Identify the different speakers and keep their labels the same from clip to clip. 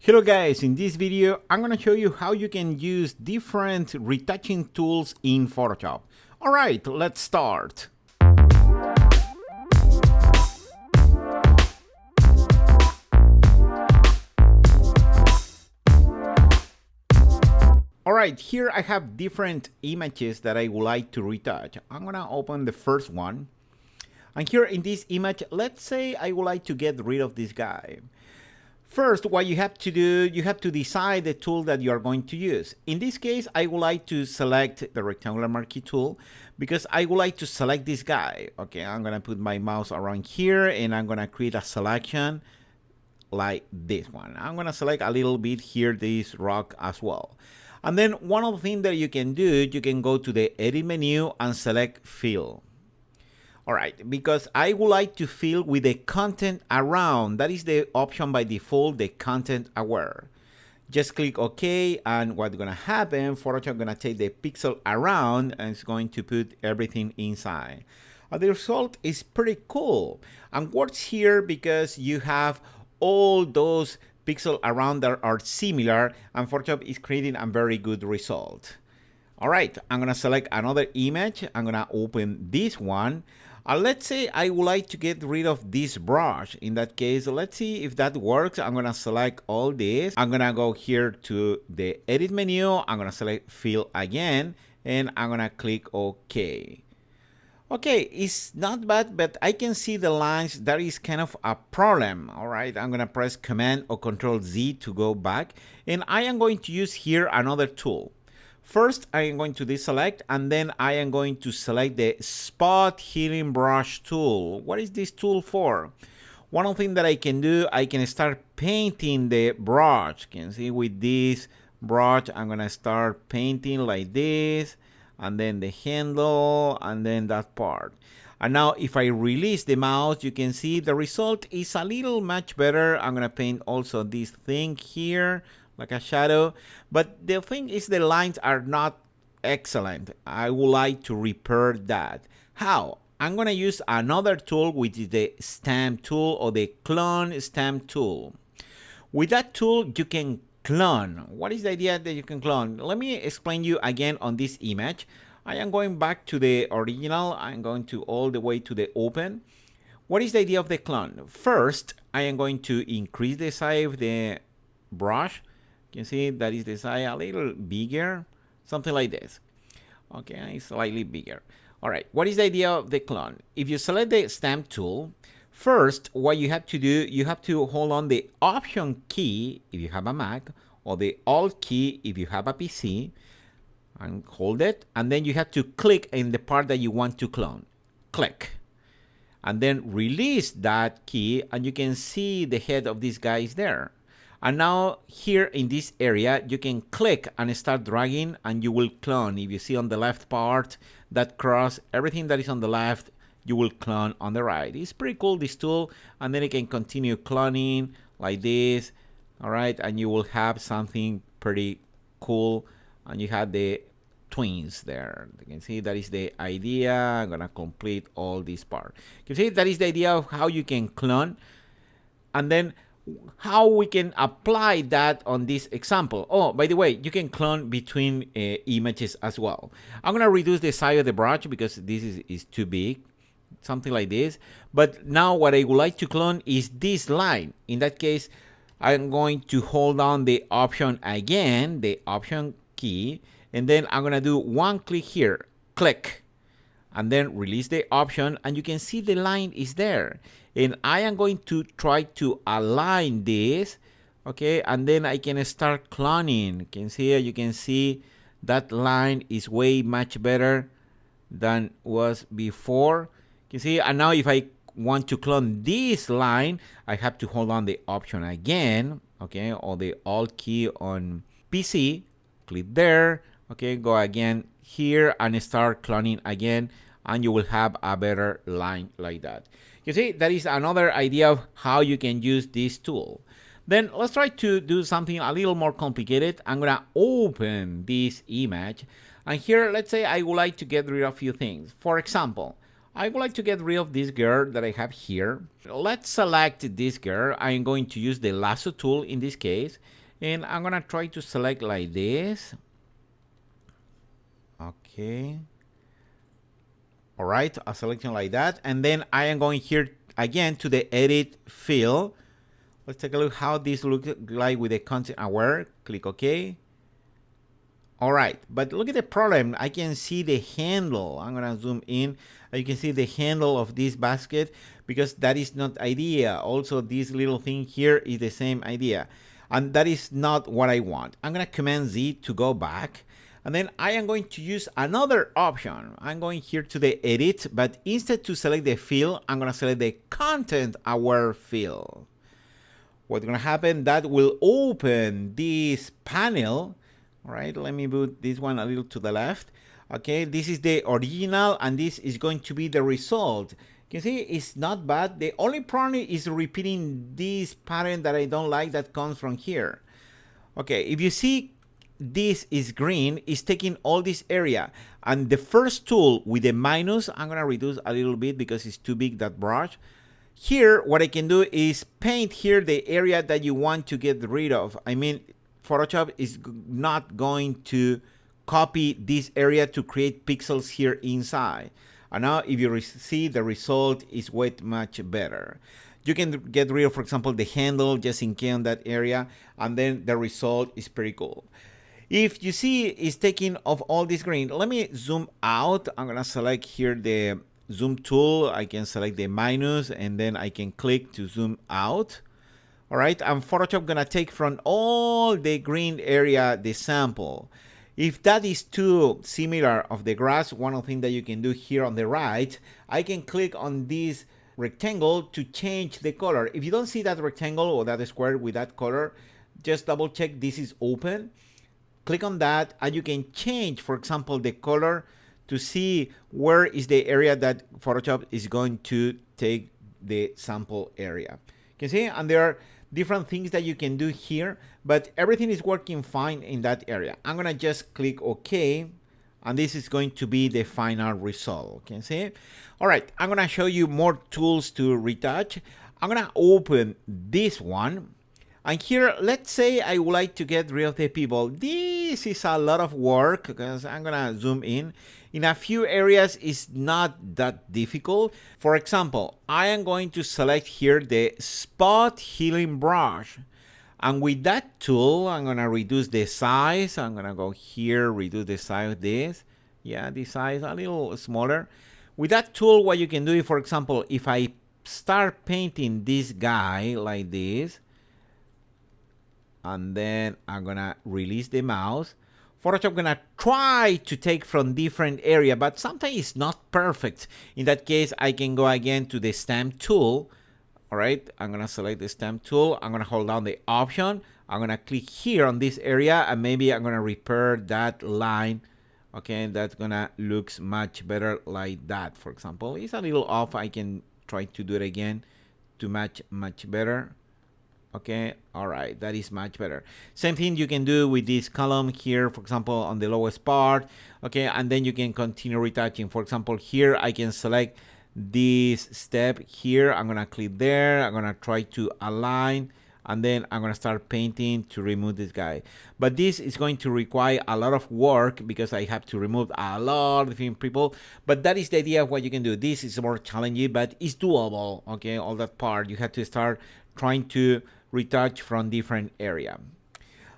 Speaker 1: Hello guys, in this video I'm going to show you how you can use different retouching tools in Photoshop. Alright, let's start. Alright, here I have different images that I would like to retouch. I'm going to open the first one. And here in this image, let's say I would like to get rid of this guy. First, what you have to do, you have to decide the tool that you are going to use. In this case, I would like to select the rectangular marquee tool because I would like to select this guy. Okay, I'm going to put my mouse around here and I'm going to create a selection like this one. I'm going to select a little bit here, this rock as well. And then one of the things that you can do, you can go to the edit menu and select fill. Alright, because I would like to fill with the content around. That is the option by default, the content aware. Just click OK, and what's going to happen, Photoshop going to take the pixel around and it's going to put everything inside. And the result is pretty cool and works here because you have all those pixels around that are similar, and Photoshop is creating a very good result. Alright, I'm going to select another image. I'm going to open this one. Let's say I would like to get rid of this brush. In that case, let's see if that works. I'm going to select all this. I'm going to go here to the edit menu. I'm going to select fill again, and I'm going to click OK. Okay, it's not bad, but I can see the lines. That is kind of a problem. All right, I'm going to press Command or Control Z to go back, and I am going to use here another tool. First, I am going to deselect, and then I am going to select the Spot Healing Brush tool. What is this tool for? One of the things that I can do, I can start painting the brush. You can see with this brush, I'm going to start painting like this, and then the handle, and then that part. And now if I release the mouse, you can see the result is a little much better. I'm going to paint also this thing here, like a shadow, but the thing is the lines are not excellent. I would like to repair that. How? I'm going to use another tool, which is the stamp tool or the clone stamp tool. With that tool, you can clone. What is the idea that you can clone? Let me explain you again on this image. I am going back to the original. I'm going to all the way to the open. What is the idea of the clone? First, I am going to increase the size of the brush. You can see that is the size a little bigger, something like this. Okay, slightly bigger. All right, what is the idea of the clone? If you select the stamp tool, first, what you have to do, you have to hold on the Option key if you have a Mac, or the Alt key if you have a PC, and hold it, and then you have to click in the part that you want to clone. Click. And then release that key, and you can see the head of this guy is there. And now here in this area, you can click and start dragging and you will clone. If you see on the left part, that cross, everything that is on the left, you will clone on the right. It's pretty cool, this tool. And then you can continue cloning like this. All right, and you will have something pretty cool. And you have the twins there. You can see that is the idea. I'm gonna complete all this part. You can see that is the idea of how you can clone. And then how we can apply that on this example. Oh, by the way, you can clone between images as well. I'm going to reduce the size of the brush because this is too big, something like this. But now what I would like to clone is this line. In that case, I'm going to hold down the Option again, the Option key, and then I'm going to do one click here, click, and then release the Option, and you can see the line is there. And I am going to try to align this, okay, and then I can start cloning. You can see that line is way much better than was before. You can see, and now if I want to clone this line, I have to hold on the Option again, okay, or the Alt key on PC, click there, okay, go again here and start cloning again, and you will have a better line like that. You see, that is another idea of how you can use this tool. Then let's try to do something a little more complicated. I'm going to open this image. And here, let's say I would like to get rid of a few things. For example, I would like to get rid of this girl that I have here. Let's select this girl. I'm going to use the lasso tool in this case. And I'm going to try to select like this. Okay. All right, a selection like that. And then I am going here again to the edit field. Let's take a look how this looks like with the content aware. Click OK. All right, but look at the problem. I can see the handle. I'm gonna zoom in. You can see the handle of this basket because that is not idea. Also, this little thing here is the same idea. And that is not what I want. I'm gonna Command Z to go back. And then I am going to use another option. I'm going here to the edit, but instead to select the field, I'm gonna select the content aware field. What's gonna happen, that will open this panel. All right, let me move this one a little to the left. Okay, this is the original and this is going to be the result. You can see it's not bad. The only problem is repeating this pattern that I don't like that comes from here. Okay, if you see this is green, it's taking all this area. And the first tool with the minus, I'm gonna reduce a little bit because it's too big, that brush. Here, what I can do is paint here the area that you want to get rid of. I mean, Photoshop is not going to copy this area to create pixels here inside. And now if you see, the result is way much better. You can get rid of, for example, the handle just in case on that area, and then the result is pretty cool. If you see it's taking off all this green, let me zoom out. I'm gonna select here the zoom tool. I can select the minus and then I can click to zoom out. All right, and Photoshop gonna take from all the green area the sample. If that is too similar of the grass, one of the things that you can do here on the right, I can click on this rectangle to change the color. If you don't see that rectangle or that square with that color, just double check this is open. Click on that and you can change, for example, the color to see where is the area that Photoshop is going to take the sample area. You can see, and there are different things that you can do here, but everything is working fine in that area. I'm gonna just click OK, and this is going to be the final result. Can you see? All right, I'm gonna show you more tools to retouch. I'm gonna open this one. And here, let's say I would like to get rid of the people. This is a lot of work because I'm gonna zoom in. In a few areas, it's not that difficult. For example, I am going to select here the spot healing brush. And with that tool, I'm gonna reduce the size. I'm gonna go here, reduce the size of this. Yeah, the size a little smaller. With that tool, what you can do is, for example, if I start painting this guy like this, and then I'm gonna release the mouse. Photoshop gonna try to take from different area, but sometimes it's not perfect. In that case, I can go again to the stamp tool. All right, I'm gonna select the stamp tool. I'm gonna hold down the option. I'm gonna click here on this area, and maybe I'm gonna repair that line. Okay, that's gonna looks much better like that. For example, it's a little off. I can try to do it again to match much better. Okay, all right, that is much better. Same thing you can do with this column here, for example, on the lowest part. Okay, and then you can continue retouching. For example, here I can select this step here. I'm gonna click there. I'm gonna try to align, and then I'm gonna start painting to remove this guy. But this is going to require a lot of work because I have to remove a lot of different people. But that is the idea of what you can do. This is more challenging, but it's doable. Okay, all that part you have to start trying to retouch from different area.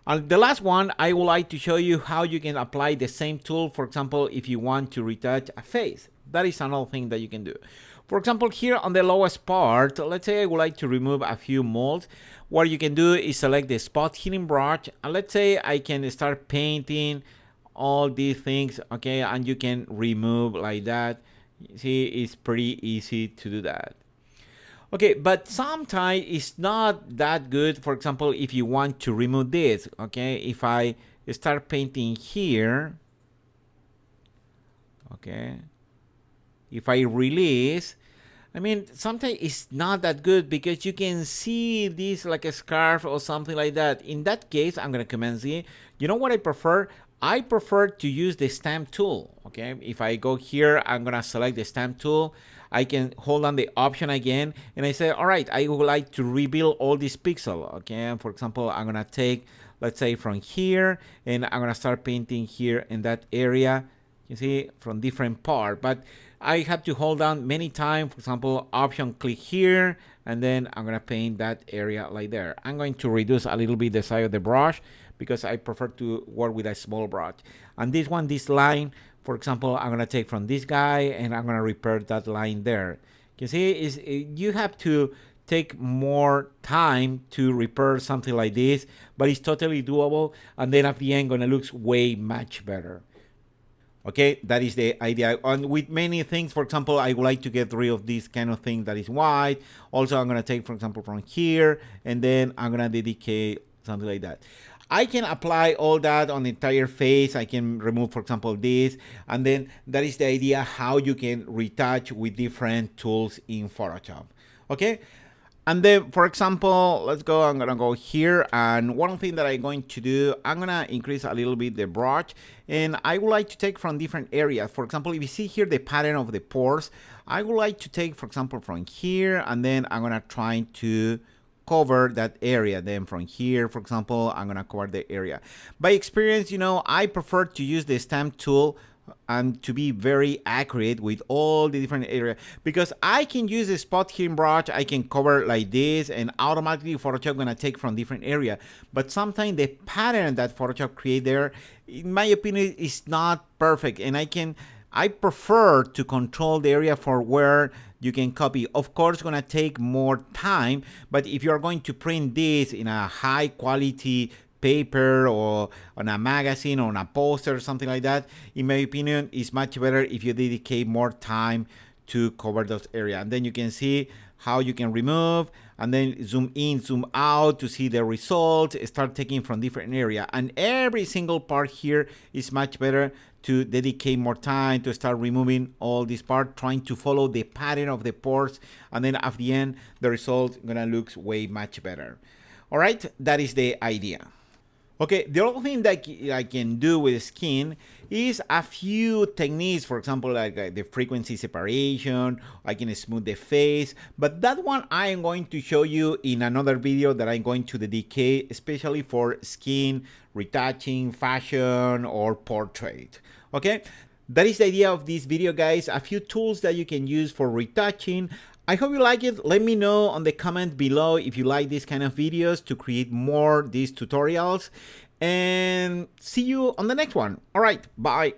Speaker 1: And the last one, I would like to show you how you can apply the same tool. For example, if you want to retouch a face, that is another thing that you can do. For example, here on the lowest part, let's say I would like to remove a few molds. What you can do is select the spot healing brush, and let's say I can start painting all these things, okay, and you can remove like that. See, it's pretty easy to do that. Okay, but sometimes it's not that good. For example, if you want to remove this, okay, if I start painting here, okay, if I release, I mean, sometimes it's not that good because you can see this like a scarf or something like that. In that case, I'm gonna Command Z. You know what I prefer? I prefer to use the stamp tool, okay? If I go here, I'm gonna select the stamp tool. I can hold on the option again, and I say, all right, I would like to rebuild all these pixels. Okay, for example, I'm gonna take, let's say, from here, and I'm gonna start painting here in that area. You see, from different part, but I have to hold down many times. For example, option click here, and then I'm gonna paint that area like there. I'm going to reduce a little bit the size of the brush because I prefer to work with a small brush. And this one, this line, for example, I'm gonna take from this guy and I'm gonna repair that line there. You see, you have to take more time to repair something like this, but it's totally doable, and then at the end gonna look way much better. Okay, that is the idea. And with many things, for example, I would like to get rid of this kind of thing that is white. Also, I'm gonna take, for example, from here, and then I'm gonna dedicate something like that. I can apply all that on the entire face. I can remove, for example, this, and then that is the idea how you can retouch with different tools in Photoshop. Okay. And then, for example, let's go, I'm gonna go here, and one thing that I'm going to do, I'm gonna increase a little bit the brush, and I would like to take from different areas. For example, if you see here the pattern of the pores, I would like to take, for example, from here, and then I'm gonna try to cover that area. Then from here, for example, I'm gonna cover the area. By experience, I prefer to use the stamp tool and to be very accurate with all the different areas, because I can use the spot here in brush, I can cover like this, and automatically Photoshop gonna take from different area. But sometimes the pattern that Photoshop create there, in my opinion, is not perfect, and I prefer to control the area for where you can copy. Of course, gonna take more time, but if you're going to print this in a high quality paper or on a magazine or on a poster or something like that, in my opinion, it's much better if you dedicate more time to cover those areas. And then you can see how you can remove, and then zoom in, zoom out to see the results, start taking from different area. And every single part here is much better to dedicate more time to start removing all this part, trying to follow the pattern of the pores, and then at the end, the result gonna look way much better. All right, that is the idea. Okay, the other thing that I can do with skin is a few techniques, for example, like the frequency separation. I can smooth the face, but that one I am going to show you in another video that I'm going to dedicate especially for skin, retouching, fashion, or portrait. Okay, that is the idea of this video, guys. A few tools that you can use for retouching. I hope you like it. Let me know on the comment below if you like these kind of videos to create more these tutorials, and see you on the next one. All right, bye.